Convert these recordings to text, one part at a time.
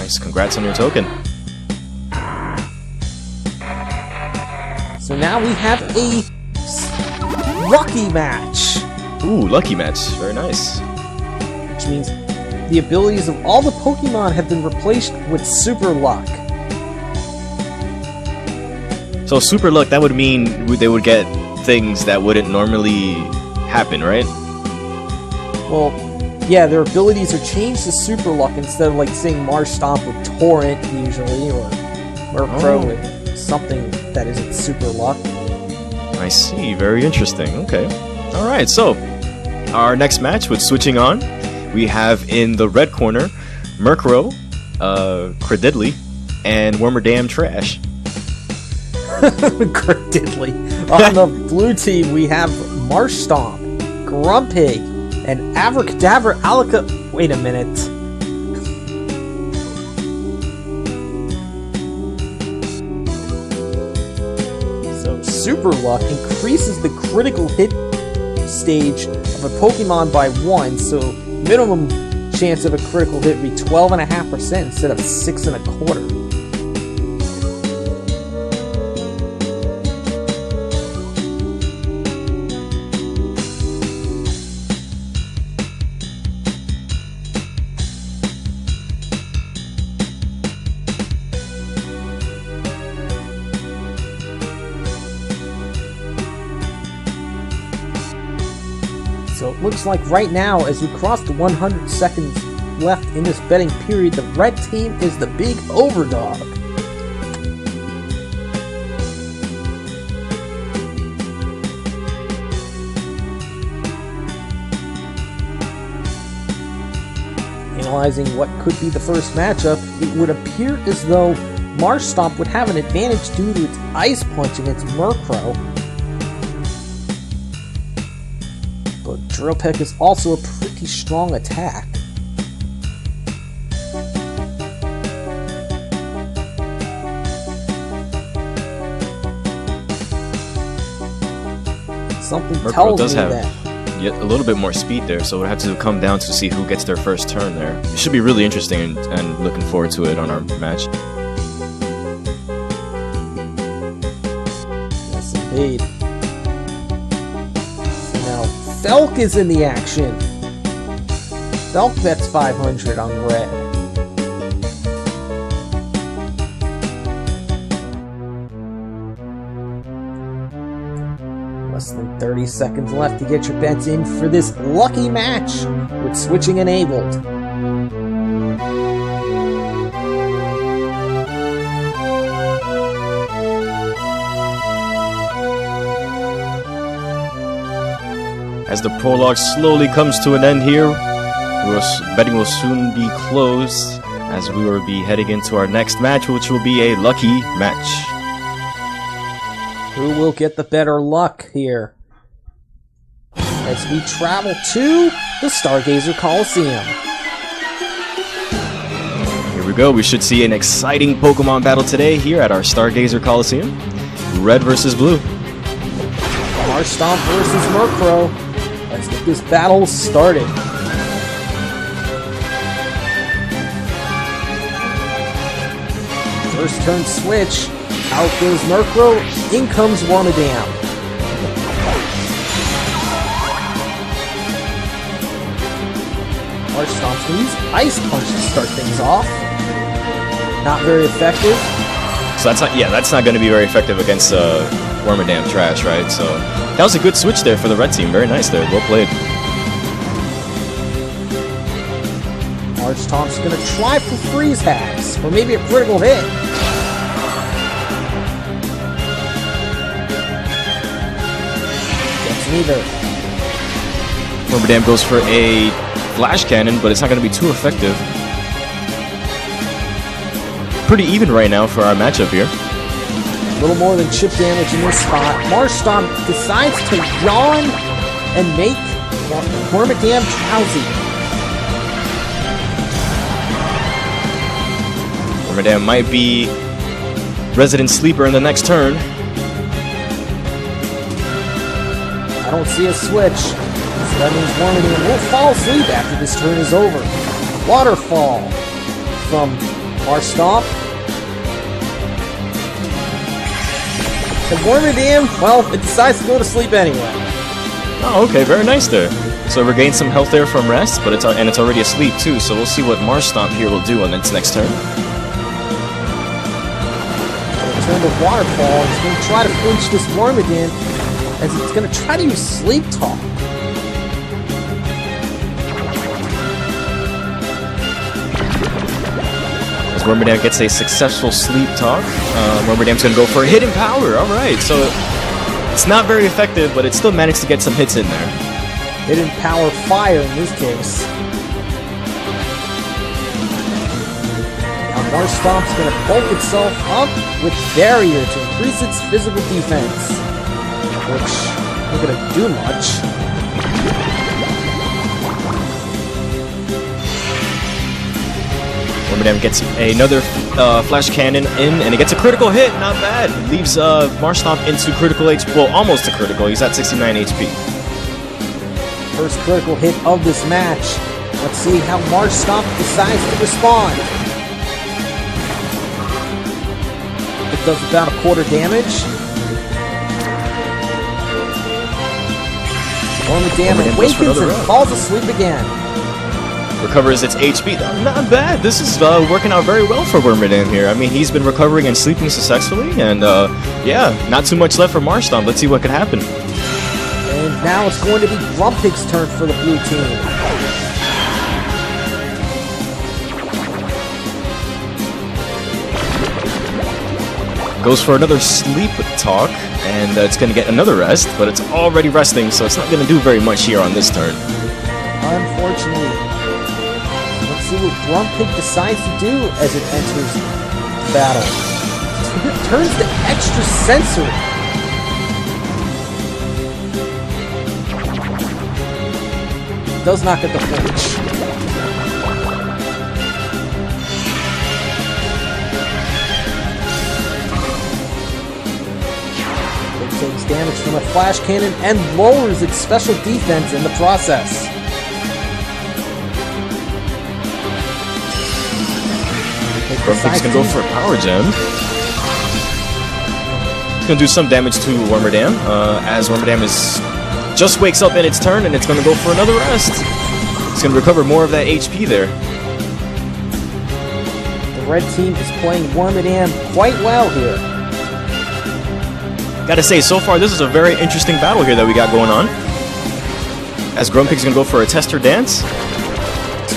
Nice. Congrats on your token. So now we have a lucky match. Ooh, lucky match. Very nice. Which means the abilities of all the Pokemon have been replaced with Super Luck. So Super Luck, that would mean they would get things that wouldn't normally happen, right? Well, yeah, their abilities are changed to Super Luck instead of like saying Marshtomp with Torrent usually, or Murkrow with something that isn't Super Luck. I see. Very interesting. Okay. Alright, so our next match with switching on, we have in the red corner Murkrow, Cradily, and Wormadam Trash. Cradily. On the blue team, we have Marshtomp, Grumpig, and Abra Alaka. Wait a minute. So, Super Luck increases the critical hit stage of a Pokemon by 1, so minimum chance of a critical hit would be 12.5% instead of 6.25%. So it looks like right now, as we cross the 100 seconds left in this betting period, the red team is the big overdog. Analyzing what could be the first matchup, it would appear as though Marshtomp would have an advantage due to its Ice Punch against Murkrow. But Drill Peck is also a pretty strong attack. Something Murkrow tells does me have that. yet a little bit more speed there, so we'll have to come down to see who gets their first turn there. It should be really interesting and looking forward to it on our match. Yes, indeed. So now Felk is in the action. Felk bets 500 on red. Less than 30 seconds left to get your bets in for this lucky match with switching enabled. As the prologue slowly comes to an end here, betting will soon be closed as we will be heading into our next match, which will be a lucky match. Who will get the better luck here? As we travel to the Stargazer Coliseum. Here we go. We should see an exciting Pokemon battle today here at our Stargazer Coliseum. Red versus blue. Marshtomp versus Murkrow. Let's get this battle started. First turn switch. Out goes Murkrow. In comes Wormadam. Marshtomp's gonna use Ice Punch to start things off. Not very effective. So that's not going to be very effective against Wormadam Trash, right? So that was a good switch there for the red team. Very nice there. Well played. Marshtomp's gonna try for freeze hacks, or maybe a critical hit. Gets neither. Wormadam goes for a Flash Cannon, but it's not going to be too effective. Pretty even right now for our matchup here. A little more than chip damage in this spot. Marshtomp decides to yawn and make Wormadam drowsy. Wormadam might be resident sleeper in the next turn. I don't see a switch. So that means Wormadam will fall asleep after this turn is over. Waterfall from Marshtomp. And Wormadam, well, it decides to go to sleep anyway. Oh, okay, very nice there. So regain some health there from rest, but it's already asleep too. So we'll see what Marshtomp here will do on its next turn. Turn to Waterfall. It's going to try to flinch this Wormadam as it's going to try to use Sleep Talk. As Wormadam gets a successful Sleep Talk, Wormadam's going to go for a Hidden Power. All right, so it's not very effective, but it still managed to get some hits in there. Hidden Power Fire in this case. Now Marshtomp's going to bulk itself up with Barrier to increase its physical defense, which ain't going to do much. Wormadam gets another Flash Cannon in, and it gets a critical hit. Not bad. It leaves Marshtomp into critical HP. Well, almost to critical. He's at 69 HP. First critical hit of this match. Let's see how Marshtomp decides to respond. It does about a quarter damage. Wormadam awakens and falls asleep again. Recovers its HP. Not bad. This is working out very well for Wormadam here. I mean, he's been recovering and sleeping successfully, and yeah, not too much left for Marshtomp. Let's see what can happen. And now it's going to be Grumpig's turn for the blue team. Goes for another Sleep Talk, and it's going to get another rest, but it's already resting, so it's not going to do very much here on this turn. Unfortunately. Let's see what Grumpig decides to do as it enters battle. It turns to extra sensory. Does not get the flinch. It takes damage from a Flash Cannon and lowers its special defense in the process. Grumpig's gonna go for a Power Gem. It's gonna do some damage to Wormadam, as Wormadam just wakes up in its turn, and it's gonna go for another rest. It's gonna recover more of that HP there. The red team is playing Wormadam quite well here. Gotta say, so far this is a very interesting battle here that we got going on. As Grumpig's gonna go for a Tester Dance.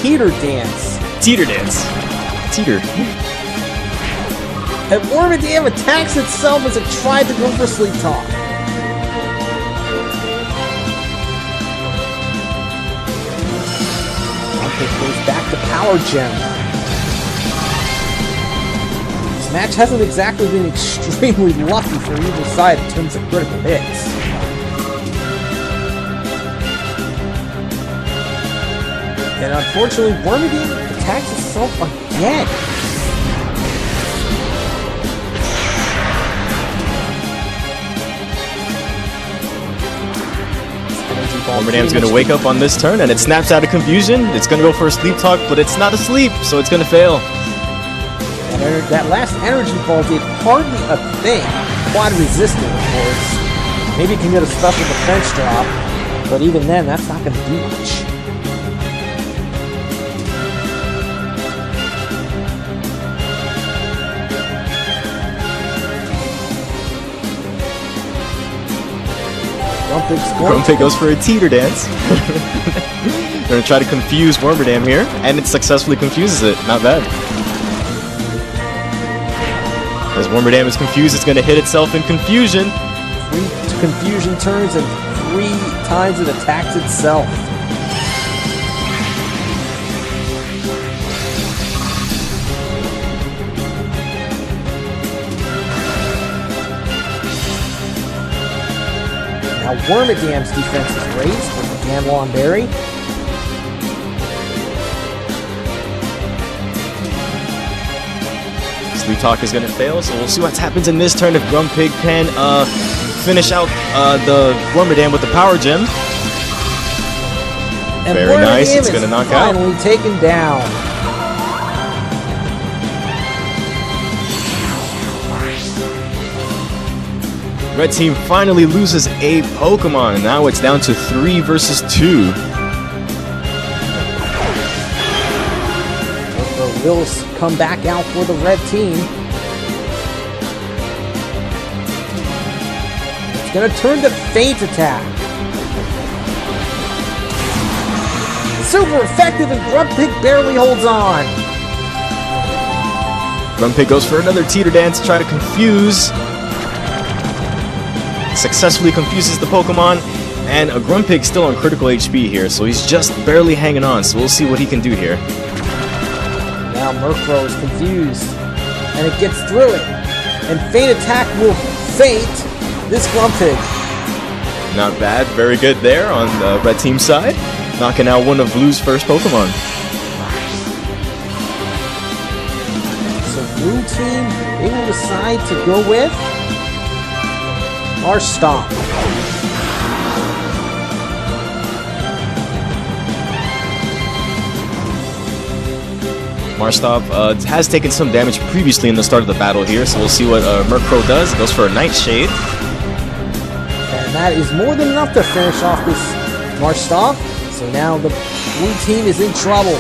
Teeter Dance. Teeter Dance. Teeter. And Wormadam attacks itself as it tried to go for Sleep Talk. Grumpig goes back to Power Gem. This match hasn't exactly been extremely lucky for either side in terms of critical hits. And unfortunately, Wormadam attacks itself again. Wormadam's gonna wake up on this turn, and it snaps out of confusion. It's gonna go for a Sleep Talk, but it's not asleep, so it's gonna fail. That last energy ball did hardly a thing. Quad resistant, of course. Maybe it can get a special defense drop, but even then, that's not gonna do much. Grumpig goes for a Teeter Dance. They're going to try to confuse Wormadam here, and it successfully confuses it. Not bad. As Wormadam is confused, it's going to hit itself in confusion. 3 confusion turns and 3 times it attacks itself. Now Wormadam's defense is raised with the Ganlon Berry. Sleep Talk is going to fail, so we'll see what happens in this turn if Grumpig can finish out the Wormadam with the Power Gem. And very nice, it's going to knock out. Finally taken down. Red team finally loses a Pokemon, and now it's down to 3 versus 2. Murkrow will come back out for the red team. It's gonna turn to Feint Attack. Super effective, and Grumpig barely holds on. Grumpig goes for another Teeter Dance to try to confuse. Successfully confuses the Pokemon, and a Grumpig still on critical HP here, so he's just barely hanging on, so we'll see what he can do here. Now Murkrow is confused, and it gets through it, and Feint Attack will fate this Grumpig. Not bad, very good there on the red team side, knocking out one of Blue's first Pokemon. So Blue team, they will decide to go with Marshtomp. Marshtomp has taken some damage previously in the start of the battle here, so we'll see what Murkrow does. Goes for a Nightshade. And that is more than enough to finish off this Marshtomp. So now the blue team is in trouble.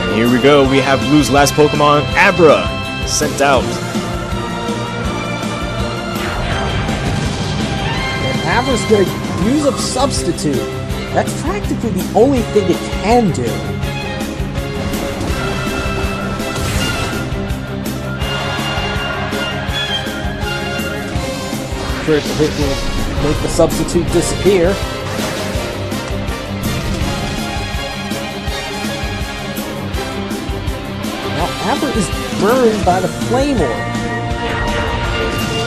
And here we go, we have Blue's last Pokemon, Abra, sent out. Abra's going to use up Substitute. That's practically the only thing it can do. Critical hit will make the Substitute disappear. Now Abra is burned by the Flame Orb.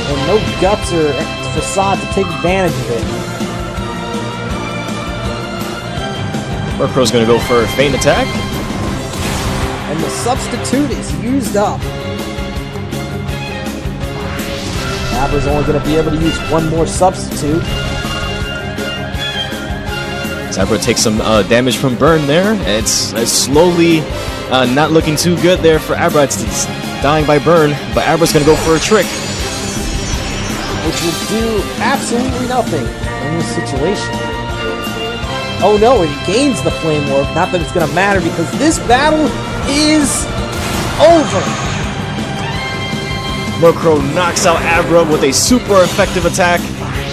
And no guts or facade to take advantage of it. Murkrow's gonna go for a Feint Attack. And the Substitute is used up. Abra's only gonna be able to use one more Substitute. Abra takes some damage from burn there. It's slowly not looking too good there for Abra. It's dying by burn, but Abra's gonna go for a trick, which will do absolutely nothing in this situation. Oh no, it gains the Flame Orb. Not that it's going to matter, because this battle is over. Murkrow knocks out Abra with a super effective attack,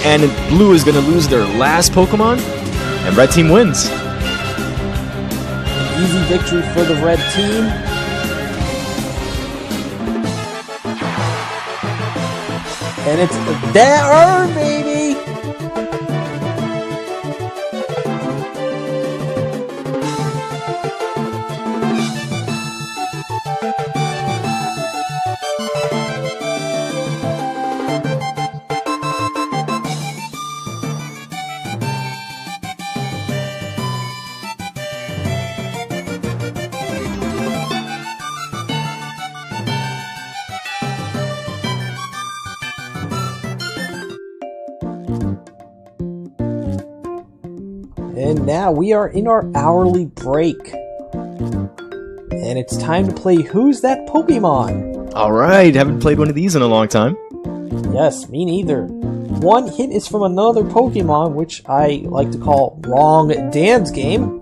and Blue is going to lose their last Pokemon, and Red Team wins. An easy victory for the Red Team. And it's there, baby! And now we are in our hourly break. And it's time to play Who's That Pokemon? Alright, haven't played one of these in a long time. Yes, me neither. One hint is from another Pokemon, which I like to call Wrong Dan's game.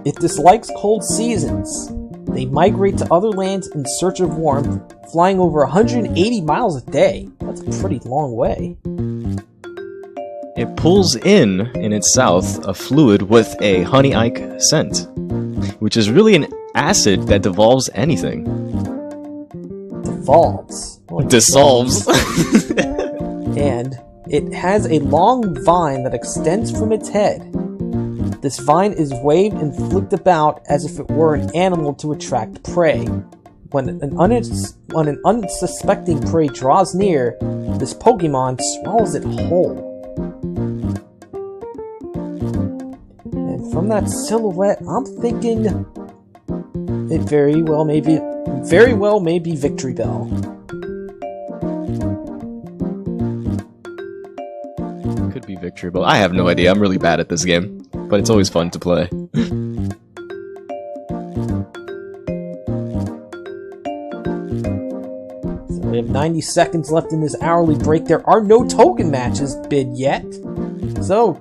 It dislikes cold seasons. They migrate to other lands in search of warmth, flying over 180 miles a day. That's a pretty long way. It pulls in its south, a fluid with a honey ike scent, which is really an acid that devolves anything. Devolves. Like Dissolves. And it has a long vine that extends from its head. This vine is waved and flicked about as if it were an animal to attract prey. When an unsuspecting prey draws near, this Pokemon swallows it whole. And from that silhouette, I'm thinking it very well may be Victory Bell. Could be Victory Bell. I have no idea. I'm really bad at this game. but it's always fun to play. So we have 90 seconds left in this hourly break. There are no token matches bid yet. So,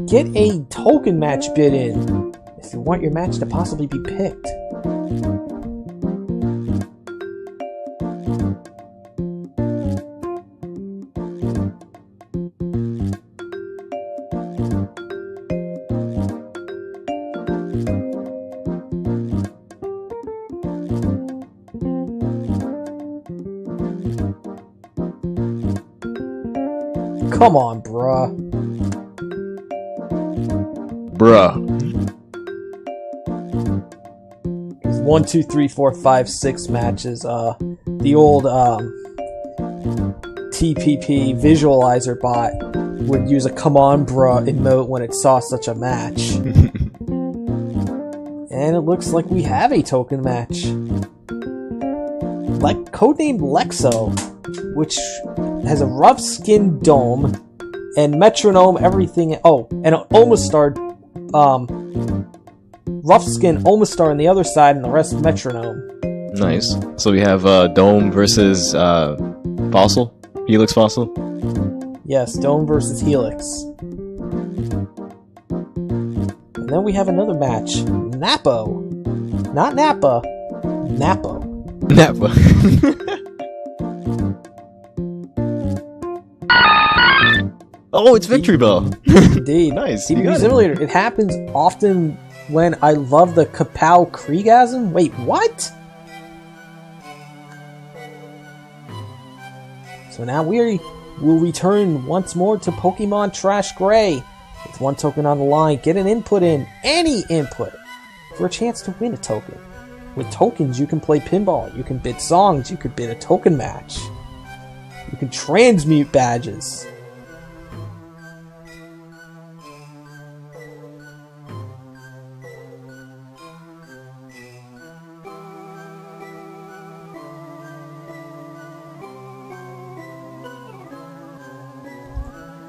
get a token match bid in if you want your match to possibly be picked. Come on, bruh. Bruh. 1, 2, 3, 4, 5, 6 matches. The old TPP visualizer bot would use a "come on, bruh" emote when it saw such a match. And it looks like we have a token match. Like codenamed Lexo, which has a rough skin dome and metronome everything. Oh, and an Omastar, rough skin Omastar on the other side, and the rest metronome. Nice. So we have Dome versus Fossil, Helix Fossil. Yes, Dome versus Helix. And then we have another match, Napo, not Nappa, Napo. Nappa. Oh, it's Victory Bell. Indeed. Nice. You TPP got it. Simulator. It happens often when I love the Kapow Kriegasm. Wait, what? So now we will return once more to Pokemon Trash Gray. With one token on the line, get an input in, any input, for a chance to win a token. With tokens, you can play pinball, you can bid songs, you could bid a token match. You can transmute badges.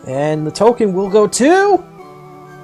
And the token will go to